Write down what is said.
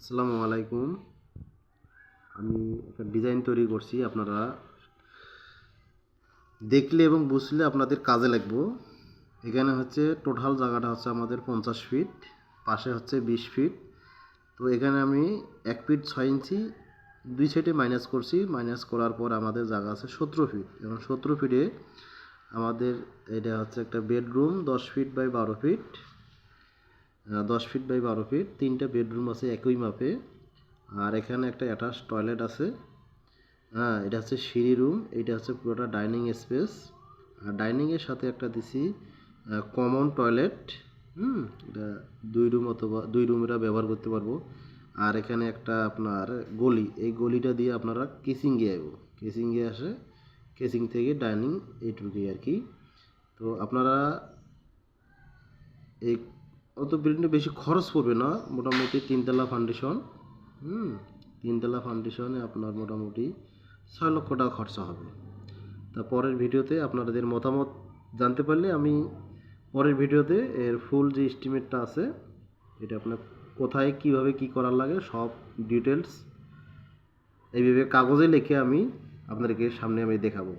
আসসালামু আলাইকুম। আমি একটা ডিজাইন তৈরি করছি, আপনারা দেখলে এবং বুঝলে আপনাদের কাজে লাগবে। এখানে হচ্ছে টোটাল জায়গাটা হচ্ছে আমাদের 50 ফিট, পাশে হচ্ছে 20 ফিট। তো এখানে আমি 1 ফিট 6 ইঞ্চি দুই সাইডে মাইনাস করছি। মাইনাস করার পর আমাদের জায়গা আছে 17 ফিট এবং 17 ফিটে আমাদের এটা হচ্ছে একটা bedroom 10 feet by 12 feet, 10 feet by 12 feet. 3টা বেডরুম আছে একই মাপে। আর এখানে একটা অ্যাটাচ টয়লেট আছে। হ্যাঁ, এটা হচ্ছে সিঁড়ি রুম, এটা হচ্ছে পুরোটা ডাইনিং স্পেস। আর ডাইনিংয়ের সাথে একটা দিছি কমন টয়লেট। এটা 2 রুম অথবা 2 রুমেরা ব্যবহার করতে পারবো। আর এখানে একটা আপনার গলি, এই গলিটা দিয়ে আপনারা কিচিংয়ে আসবো, কিচিংয়ে আসে, কিচিং থেকে ডাইনিং এইটুকুই আর কি। তো আপনারা এই অত বিল্ডিংটা বেশি খরচ পড়বে না, মোটামুটি 3তলা ফাউন্ডেশন। 3তলা ফাউন্ডেশনে আপনার মোটামুটি 6 লক্ষ টাকা খরচা হবে। তা পরের ভিডিওতে আপনাদের মতামত জানতে পারলে আমি পরের ভিডিওতে এর ফুল যে এস্টিমেটটা আছে, এটা আপনার কোথায় কিভাবে কি করার লাগে সব ডিটেলস এইভাবে কাগজে লিখে আমি আপনাদেরকে সামনে আমি দেখাবো।